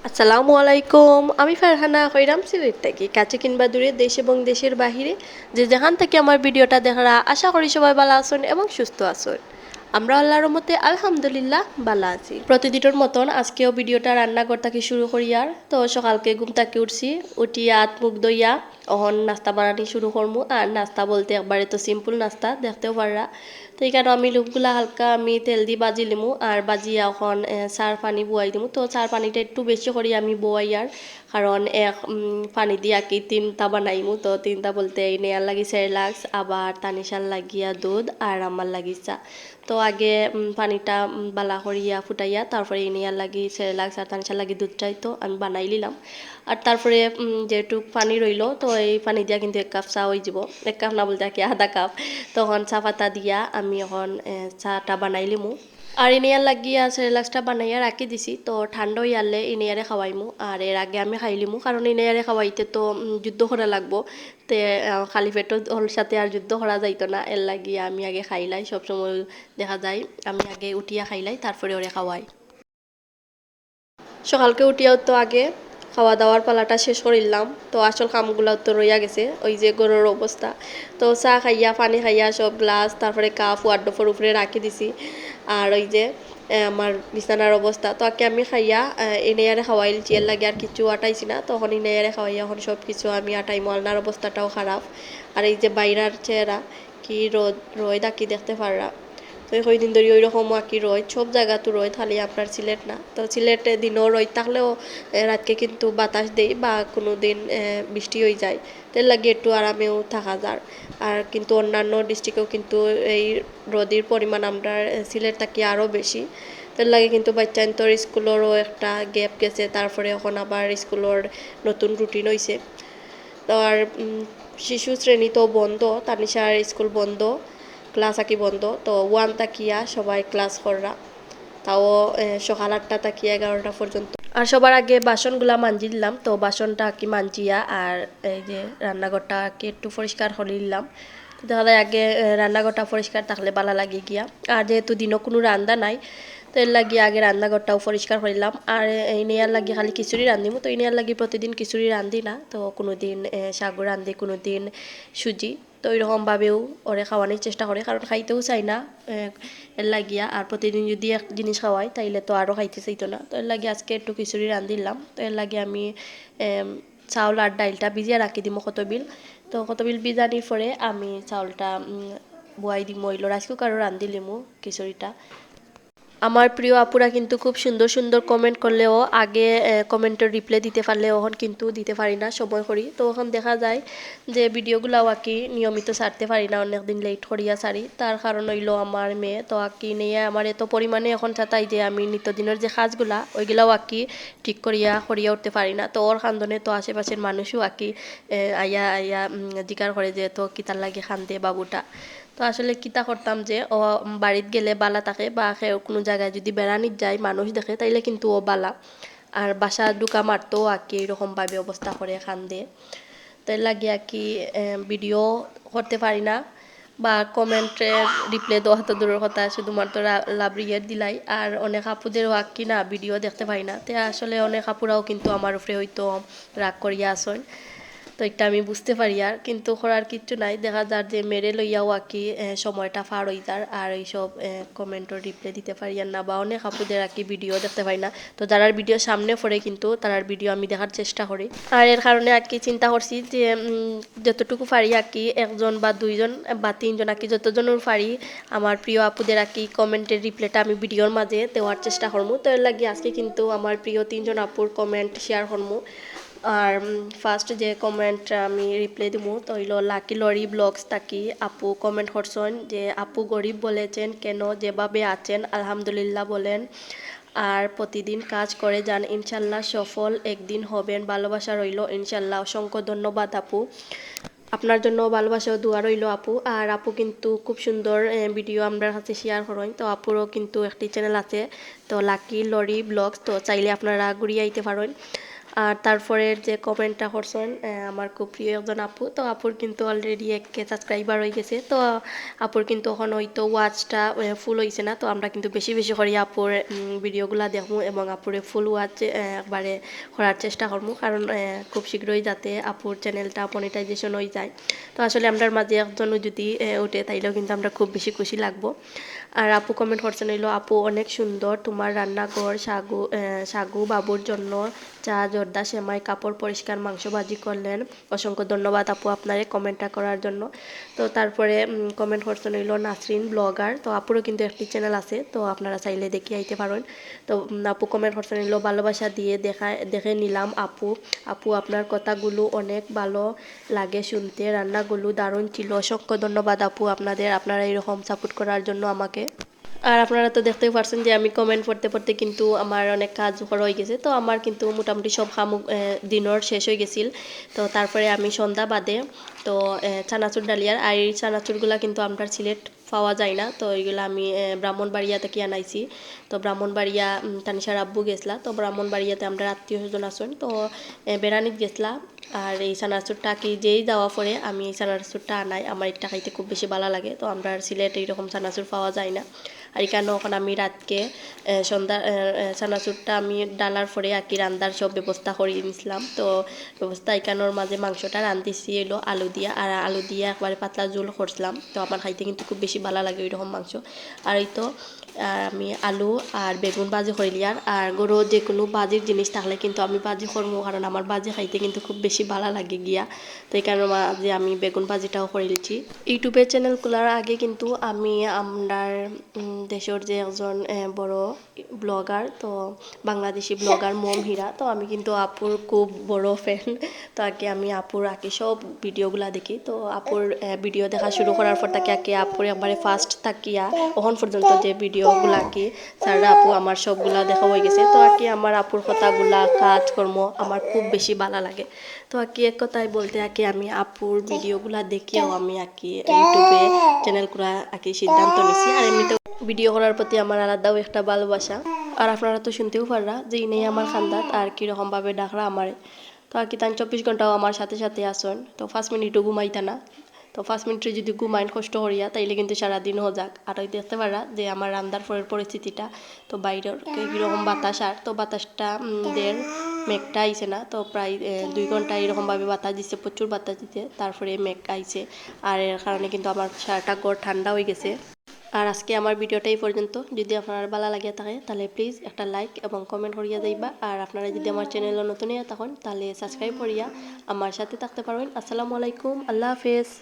আসসালামু আলাইকুম। আমি ফারহানা কইরাম সিলেট থেকে কাছে কিংবা দূরে দেশ এবং দেশের বাহিরে যে যেখান থেকে আমার ভিডিওটা দেখারা আশা করি সবাই ভালো আছেন এবং সুস্থ আছেন। আমরা আল্লাহর রহমতে আলহামদুলিল্লাহ ভালো আছি। প্রতিদিনের মতন আজকেও ভিডিওটা রান্নাঘর থেকে শুরু করি আর তো সকালকে ঘুম থেকে উঠছি, উঠিয়া হাত মুখ ধইয়া অহন নাস্তা বানানি শুরু করবো। আর নাস্তা বলতে একবারে তো সিম্পল নাস্তা দেখতেও পাররা। তো এখানে আমি লোকগুলা হালকা আমি তেল দিয়ে বাজি লিমু আর বাজিয়া এখন চার পানি বুয়াই দিমু। তো চার পানিটা একটু বেশি করে আমি বুয়াই আর কারণ এক পানি দিয়ে কি তিনটা বানাইমু। তো তিনটা বলতে এই নেয়ার লাগি সেরেলাক্স, আবার তানিশার লাগিয়া দুধ আর আমার লাগি চা। তো আগে পানিটা বালা করিয়া ফুটাইয়া তারপরে নেয়ার লাগি সেরেলাক্স আর তানিশার লাগি দুধটাই তো আমি বানাই নিলাম। আর তারপরে যেটুক পানি রইল তো এই পানি দিয়া কিন্তু এক কাপ চা হয়ে যাব। এক কাপ না বলতে কি আধা কাপ। তখন চা পাতা দিয়া আমি এখন চাটা বানাই লিমু। আর ইনিয়ার লাগিয়া সেরেলাক্সটা বানাইয়া রাখি দিছি। তো ঠান্ডা হয়ে আনলে ইনিয়ারে খাওয়াইমু আর এর আগে আমি খাইলিমু কারণ ইনিয়ারে খাওয়াইতে তো যুদ্ধ করা লাগবো। তে খালি পেটও ওর সাথে আর যুদ্ধ করা যাইতো না, এর লাগিয়া আমি আগে খাইলাই। সবসময় দেখা যায় আমি আগে উঠিয়া খাইলাই তারপরে ওরে খাওয়াই। সকালকে উঠিয়াও তো আগে খাওয়া দাওয়ার পালাটা শেষ করিলাম। তো আসল কামগুলো তো রইয়া গেছে, ওই যে গরুর অবস্থা। তো চা খাইয়া পানি খাইয়া সব গ্লাস তারপরে কাপ ওয়ার্ডরোবের উপরে রাখি দিছি। আর ওই যে আমার বিছানার অবস্থা তো আগে আমি খাইয়া ইনেয়ারে খাওয়াই জিয়ার লাগে আর কিছু আটাইছি না, তখন ইনেয়ারে খাওয়াইয়া এখন সব কিছু আমি আটাই মলনার অবস্থাটাও খারাপ। আর এই যে বাইরার চেহারা কি রোদ রোদ কি দেখতে পাররা। তো কয়দিন ধরে ওই রকম আঁকি রয় সব জায়গা তো রয়, খালি আপনার সিলেট না। তো সিলেটে দিনও রয় থাকলেও রাতকে কিন্তু বাতাস দেয় বা কোনো দিন বৃষ্টি হয়ে যায়, তার লাগে একটু আরামেও থাকা যায়। আর কিন্তু অন্যান্য ডিস্ট্রিক্টেও কিন্তু এই রোদের পরিমাণ আমরা সিলেট থাকি আরও বেশি। তার লাগে কিন্তু বাচ্চান্তর স্কুলেরও একটা গ্যাপ গেছে, তারপরে এখন আবার স্কুলের নতুন রুটিন হয়েছে। তো আর শিশু শ্রেণী তো বন্ধ, তানিশার স্কুল বন্ধ, ক্লাস আঁকি বন্ধ। তো ওয়ান তাকিয়া সবাই ক্লাস কররা, তাও সকাল 8টা তাকিয়া 11টা পর্যন্ত। আর সবার আগে বাসনগুলা মাঞ্জি দিলাম। তো বাসনটা কি মাঞ্জিয়া আর এই যে রান্নাঘরটা কি একটু পরিষ্কার করে নিলাম। দেখা যায় আগে রান্নাঘরটা পরিষ্কার থাকলে ভালো লাগে গিয়া। আর যেহেতু দিনও কোনো রান্না নাই তো এর লাগিয়ে আগে রান্নাঘরটাও পরিষ্কার করিলাম। আর এই নেয়ার লাগিয়ে খালি খিচুড়ি রান্ধিমু। তো এই নেয়ার লাগিয়ে প্রতিদিন খিচুড়ি রান্ধি না, তো কোনো দিন সাগু রান্ধি, কোনো দিন সুজি। তো ওইরকমভাবেও ওরে খাওয়ানোর চেষ্টা করে কারণ খাইতেও চাই না এর লাগিয়া। আর প্রতিদিন যদি এক জিনিস খাওয়াই তাইলে তো আরও খাইতে চাইতো না। তো এর লাগে আজকে একটু খিচুড়ি রান্ধিলাম। তো এর লাগে আমি চাউল আর ডাইলটা ভিজিয়ে রাখি দিমো কতবিল। তো কতবিল ভিজানির পরে আমি চাউলটা বয়াই দিমো হইলো রাইস কুকারও রান্ধি লিমু খিচুড়িটা। আমার প্রিয় আপুরা কিন্তু খুব সুন্দর সুন্দর কমেন্ট করলেও আগে কমেন্টের রিপ্লাই দিতে পারলেও এখন কিন্তু দিতে পারি না, সময় করি। তো এখন দেখা যায় যে ভিডিওগুলাও আঁকি নিয়মিত ছাড়তে পারি না, অনেকদিন লেট করিয়া ছাড়ি। তার কারণ হইলো আমার মেয়ে তো আঁকি নিয়ে আমার এত পরিমাণে এখন চাতাই যে আমি নিত্যদিনের যে কাজগুলা ওইগুলাও আঁকি ঠিক করিয়া উঠতে পারি না। তো ওর কান্দনে তো আশেপাশের মানুষও আঁকি আইয়া আইয়া জিকার করে যে তো কিতার লাগে কান্দে বাবুটা। তো আসলে কিতা করতাম যে ও বাড়িতে গেলে বালা থাকে বা কোনো জায়গায় যদি বেড়ানির যায় মানুষ দেখে তাইলে কিন্তু ও বালা। আর বাসা ঢুকা মারতো আঁকি এরকমভাবে অবস্থা করে কান্দে। তাই লাগে আঁকি ভিডিও করতে পারি না বা কমেন্টে রিপ্লাই দেওয়া তো দূরের কথা, শুধুমাত্র লাভ রিয়েট দিলাই। আর অনেক আপুদেরও আঁকি না ভিডিও দেখতে পাই না, তো আসলে অনেক আপুরাও কিন্তু আমার উপরে হয়তো রাগ করিয়া আসেন। তো এটা আমি বুঝতে পারি আর কিন্তু করার কিচ্ছু নাই, দেখা যার যে মেরে লইয়াও আঁকি সময়টা পার হই যার আর এইসব কমেন্টও রিপ্লাই দিতে পারি আর না বা অনেক আপুদের আঁকি ভিডিও দেখতে পাই না। তো যারা ভিডিও সামনে পড়ে কিন্তু তার ভিডিও আমি দেখার চেষ্টা করি। আর এর কারণে আঁকি চিন্তা করছি যে যতটুকু পারি আঁকি একজন বা দুইজন বা তিনজন আঁকি যতজনের পারি আমার প্রিয় আপুদের আঁকি কমেন্টের রিপ্লাইটা আমি ভিডিওর মাঝে দেওয়ার চেষ্টা করবো। তো এর লাগে আজকে কিন্তু আমার প্রিয় 3জন আপুর কমেন্ট শেয়ার করবো। আর ফার্স্ট যে কমেন্ট আমি রিপ্লাই দিব তো হইল লাকি লরি ব্লগস তাকি আপু কমেন্ট করছেন যে আপু গরিব বলেছেন কেন, যেভাবে আছেন আলহামদুলিল্লাহ বলেন আর প্রতিদিন কাজ করে যান, ইনশাল্লাহ সফল একদিন হবেন, ভালোবাসা রইল ইনশাল্লাহ। অসংখ্য ধন্যবাদ আপু, আপনার জন্য ভালোবাসা ও দোয়া রইল আপু। আর আপু কিন্তু খুব সুন্দর ভিডিও আমরা কাছে শেয়ার করেন। তো আপুরও কিন্তু একটি চ্যানেল আছে তো লাকি লরি ব্লগস, তো চাইলে আপনারা ঘুরিয়ে আইতে পারেন। আর তারপরের যে কমেন্টটা করছেন আমার খুব প্রিয় একজন আপু, তো আপুর কিন্তু অলরেডি 1K সাবস্ক্রাইবার হয়ে গেছে। তো আপুর কিন্তু এখন হয়তো ওয়াচটা ফুল হয়েছে না, তো আমরা কিন্তু বেশি বেশি করে আপুর ভিডিওগুলো দেখবো এবং আপুরে ফুল ওয়াচ একবারে করার চেষ্টা করবো, কারণ খুব শীঘ্রই যাতে আপুর চ্যানেলটা মনিটাইজেশন হয়ে যায়। তো আসলে আমরার মাঝে একজনও যদি ওঠে তাইলেও কিন্তু আমরা খুব বেশি খুশি লাগবো। আর আপু কমেন্ট করছেন হইলো, আপু অনেক সুন্দর তোমার রান্নাঘর, সাগু বাবুর জন্য চা, জর্দা, সেমাই, কাপড় পরিষ্কার, মাংস ভাজি করলেন। অসংখ্য ধন্যবাদ আপু আপনারে কমেন্টটা করার জন্য। তো তারপরে কমেন্ট করছেন হইলো নাসরিন ব্লগার, তো আপুরও কিন্তু একটি চ্যানেল আছে, তো আপনারা চাইলে দেখে আইতে পারেন। তো আপু কমেন্ট করছেন হইলো ভালোবাসা দিয়ে দেখে নিলাম আপু, আপু আপনার কথাগুলো অনেক ভালো লাগে শুনতে, রান্নাগুলো দারুণ ছিল। অসংখ্য ধন্যবাদ আপু আপনারা এরকম সাপোর্ট করার জন্য আমাকে। আর আপনারা তো দেখতেই পারছেন যে আমি কমেন্ট পড়তে পড়তে কিন্তু আমার অনেক কাজ করা হয়ে গেছে। তো আমার কিন্তু মোটামুটি সব দিনের শেষ হয়ে গেছিল। তো তারপরে আমি সন্ধ্যা বাদে তো চানাচুর ডালিয়ার, আর এই চানাচুরগুলা কিন্তু আমরা সিলেট পাওয়া যায় না, তো এইগুলো আমি ব্রাহ্মণবাড়িয়া থেকে আনাইছি। তো ব্রাহ্মণবাড়িয়া তানিশার আব্বু গেছলা, তো ব্রাহ্মণবাড়িয়াতে আমরা আত্মীয় স্বজন আসুন, তো বেড়ানিত গেছলা। আর এই চানাচুরটা কি যেই যাওয়া পরে আমি এই চানাচুরটা আনাই, আমার একটা খাইতে খুব বেশি ভালো লাগে। তো আমরা সিলেট এইরকম চানাচুর পাওয়া যায় না। আর এখানে ওখানে আমি রাতকে সন্ধ্যা চানাচুরটা আমি ডালার পরে আর কি রান্দার সব ব্যবস্থা করে নিয়েছিলাম। তো ব্যবস্থা এখানোর মাঝে মাংসটা রান্ধিছি এলো আলু দিয়া, আর আলু দিয়ে একবারে পাতলা ঝোল করছিলাম। তো আমার খাইতে কিন্তু খুব বেশি ভালো লাগে ওইরকম মাংস। আর এই তো আমি আলু আর বেগুন ভাজি করিলি, আর গরু যে কোনো ভাজির জিনিস থাকলে কিন্তু আমি ভাজি করবো, কারণ আমার ভাজি খাইতে কিন্তু খুব বেশি ভালো লাগে গিয়া। তো এই কারণে মাঝে আমি বেগুন ভাজিটাও করে লিছি। ইউটিউবের চ্যানেল খোলার আগে কিন্তু আমি আমার দেশের যে একজন বড় ব্লগার, তো বাংলাদেশি ব্লগার মম হীরা, তো আমি কিন্তু আপুর খুব বড় ফ্যান। তো আগে আমি আপুর আগে সব ভিডিওগুলা দেখি। তো আপুর ভিডিও দেখা শুরু করার পর তাকে আগে আপুর একবারে ফার্স্ট থাকিয়া এখন পর্যন্ত যে ভিডিওগুলা কি স্যাররা আপু আমার সবগুলা দেখা হয়ে গেছে। তো আর কি আমার আপুর কথাগুলা কাজকর্ম আমার খুব বেশি ভালো লাগে। তো আর কি এক কথায় বলতে আর কি আমি আপুর ভিডিওগুলা দেখিয়াও আমি আর কি ইউটিউবে চ্যানেল করা আর কি সিদ্ধান্ত নিছি। আর এমনিতে ভিডিও করার প্রতি আমার আলাদাও একটা ভালোবাসা। আর আপনারা তো শুনতেও পাররা যে ইনেই আমার খান্দাত আর কীরকমভাবে ডাকরা আমারে। তো আর কি তাই 24 ঘন্টাও আমার সাথে সাথে আসেন, তো 5 মিনিটও ঘুমাইতা না। তো 5 মিনিটে যদি ঘুমাইন কষ্ট করিয়া তাইলে কিন্তু সারাদিন হো যাক। আর ওই দেখতে পারা যে আমার রান্নার পরের পরিস্থিতিটা, তো বাইরের কীরকম বাতাস, আর তো বাতাসটা মেঘটা আইছে না, তো প্রায় 2 ঘন্টা এরকমভাবে বাতাস দিচ্ছে, প্রচুর বাতাস দিচ্ছে, তারপরে মেঘ আইছে। আর এর কারণে কিন্তু আমার সারাটা ঘর ঠান্ডা হয়ে গেছে। আর আজকে আমার ভিডিওটা এই পর্যন্ত। যদি আপনার ভালো লাগিয়া থাকে তাহলে প্লিজ একটা লাইক এবং কমেন্ট করিয়া যাইবা। আর আপনারা যদি আমার চ্যানেলে নতুন হইয়া থাকেন তাহলে সাবস্ক্রাইব করিয়া আমার সাথে থাকতে পারবেন। আসসালামু আলাইকুম, আল্লাহ হাফেজ।